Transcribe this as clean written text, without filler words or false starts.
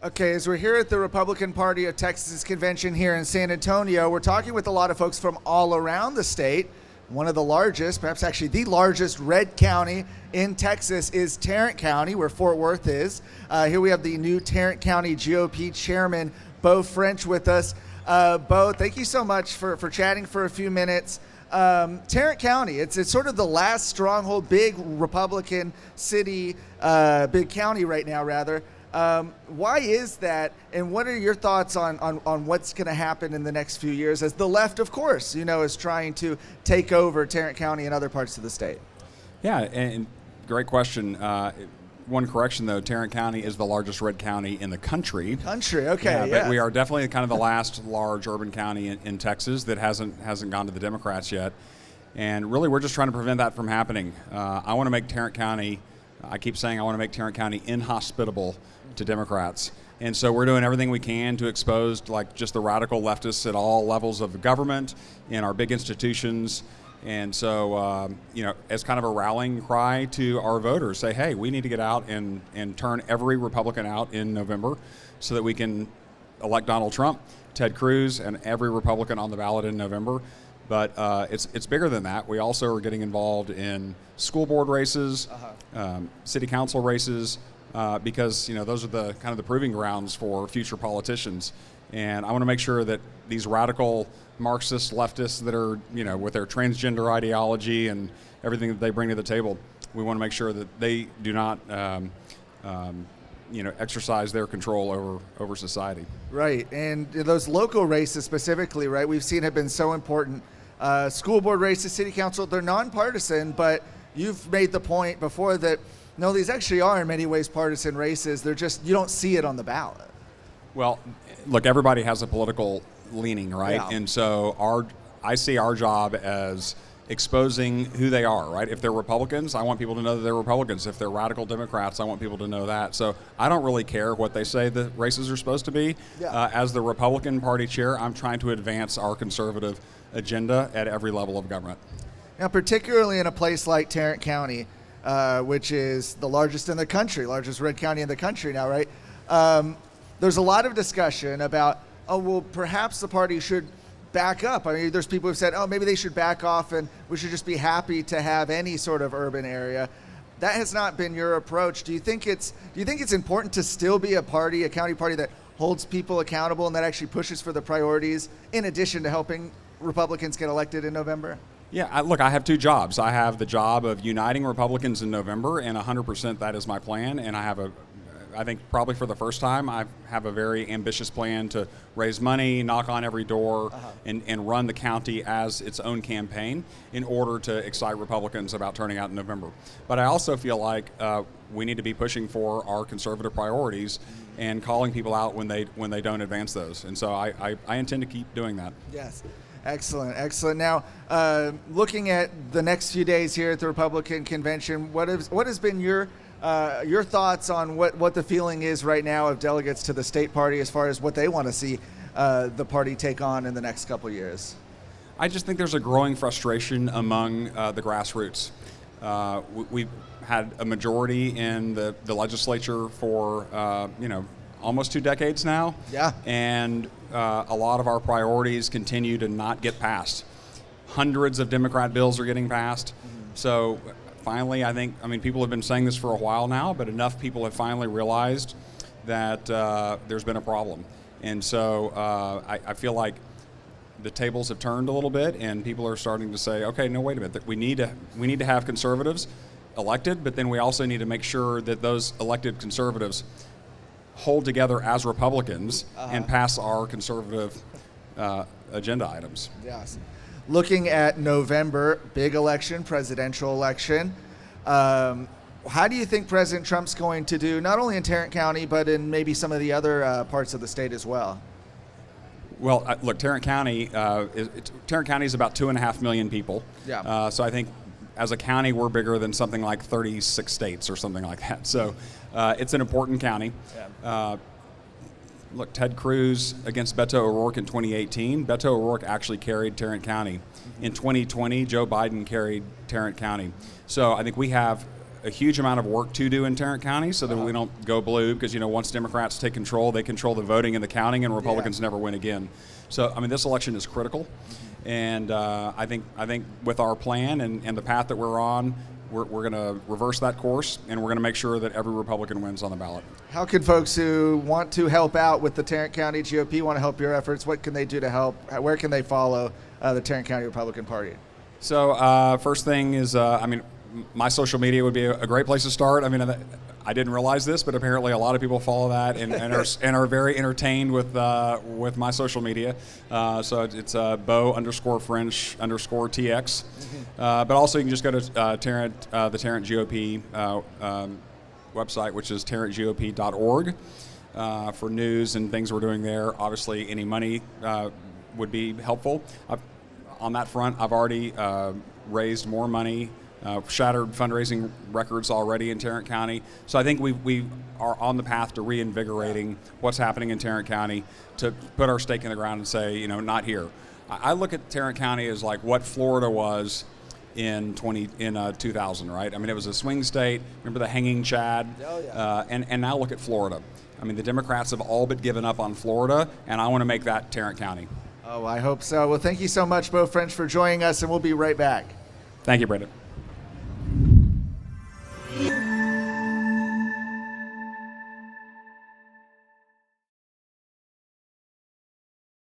Okay, as we're here at the Republican Party of Texas Convention here in San Antonio, we're talking with a lot of folks from all around the state. One of the largest, perhaps actually the largest red county in Texas is Tarrant County, where Fort Worth is. Here we have the new Tarrant County GOP chairman, Beau French, with us. Beau, thank you so much for chatting for a few minutes. Tarrant County, it's sort of the last stronghold, big Republican city, big county right now, rather. Why is that, and what are your thoughts on what's going to happen in the next few years as the left, of course, is trying to take over Tarrant County and other parts of the state? Yeah, and great question. One correction, though, Tarrant County is the largest red county in the country. Okay, yeah. But we are definitely kind of the last large urban county in Texas that hasn't gone to the Democrats yet. And really, we're just trying to prevent that from happening. I want to make Tarrant County, I keep saying I want to make Tarrant County inhospitable to Democrats. And so we're doing everything we can to expose just the radical leftists at all levels of the government, in our big institutions. And so, as kind of a rallying cry to our voters, say, hey, we need to get out and turn every Republican out in November so that we can elect Donald Trump, Ted Cruz, and every Republican on the ballot in November. But it's bigger than that. We also are getting involved in school board races, city council races, because those are the kind of the proving grounds for future politicians. And I want to make sure that these radical Marxist leftists that are, with their transgender ideology and everything that they bring to the table, we want to make sure that they do not, exercise their control over society. Right, and those local races specifically, right, we've seen have been so important. School board races, city council, they're nonpartisan, but you've made the point before that, no, these actually are in many ways partisan races. They're just, you don't see it on the ballot. Well, look, everybody has a political leaning, right? Yeah. And so I see our job as exposing who they are, right? If they're Republicans, I want people to know that they're Republicans. If they're radical Democrats, I want people to know that. So I don't really care what they say the races are supposed to be. Yeah. As the Republican Party chair, I'm trying to advance our conservative agenda at every level of government. Now, particularly in a place like Tarrant County, which is the largest in the country, largest red county in the country now, right? There's a lot of discussion about, perhaps the party should back up. I mean, there's people who've said, maybe they should back off and we should just be happy to have any sort of urban area. That has not been your approach. Do you think it's important to still be a county party that holds people accountable and that actually pushes for the priorities in addition to helping Republicans get elected in November? Yeah, I have two jobs. I have the job of uniting Republicans in November, and 100% that is my plan. And I think probably for the first time, I have a very ambitious plan to raise money, knock on every door, and run the county as its own campaign in order to excite Republicans about turning out in November. But I also feel like we need to be pushing for our conservative priorities and calling people out when they don't advance those. And so I intend to keep doing that. Yes. Excellent. Now, looking at the next few days here at the Republican Convention, what has been your thoughts on what the feeling is right now of delegates to the state party as far as what they want to see the party take on in the next couple of years? I just think there's a growing frustration among the grassroots. We've had a majority in the legislature for almost 2 decades now. Yeah. And a lot of our priorities continue to not get passed. Hundreds of Democrat bills are getting passed. So finally, people have been saying this for a while now, but enough people have finally realized that there's been a problem. And so I feel like the tables have turned a little bit, and people are starting to say, okay, no, wait a minute, we need to have conservatives elected, but then we also need to make sure that those elected conservatives hold together as Republicans and pass our conservative agenda items. Yes. Looking at November, big election, presidential election, how do you think President Trump's going to do, not only in Tarrant County, but in maybe some of the other parts of the state as well? Well, look, Tarrant County is about 2.5 million people. Yeah. So I think as a county, we're bigger than something like 36 states or something like that. So it's an important county. Yeah. Look, Ted Cruz against Beto O'Rourke in 2018. Beto O'Rourke actually carried Tarrant County. In 2020, Joe Biden carried Tarrant County. So I think we have a huge amount of work to do in Tarrant County so that we don't go blue, because, you know, once Democrats take control, they control the voting and the counting, and Republicans never win again. So, I mean, this election is critical, and I think with our plan and the path that we're on, we're going to reverse that course, and we're going to make sure that every Republican wins on the ballot. How can folks who want to help out with the Tarrant County GOP, want to help your efforts, what can they do to help? Where can they follow the Tarrant County Republican Party? So first thing is, I mean, my social media would be a great place to start. I mean, I didn't realize this, but apparently a lot of people follow that and are very entertained with my social media. So it's Beau_French_TX. But also you can just go to the Tarrant GOP website, which is tarrantgop.org, for news and things we're doing there. Obviously, any money would be helpful. On that front, I've already raised more money, shattered fundraising records already in Tarrant County. So I think we are on the path to reinvigorating what's happening in Tarrant County, to put our stake in the ground and say, you know, not here. I look at Tarrant County as like what Florida was in 2000, right? I mean, it was a swing state. Remember the hanging Chad? Oh, yeah. And now look at Florida. I mean, the Democrats have all but given up on Florida, and I want to make that Tarrant County. Oh, I hope so. Well, thank you so much, Beau French, for joining us, and we'll be right back. Thank you, Brandon.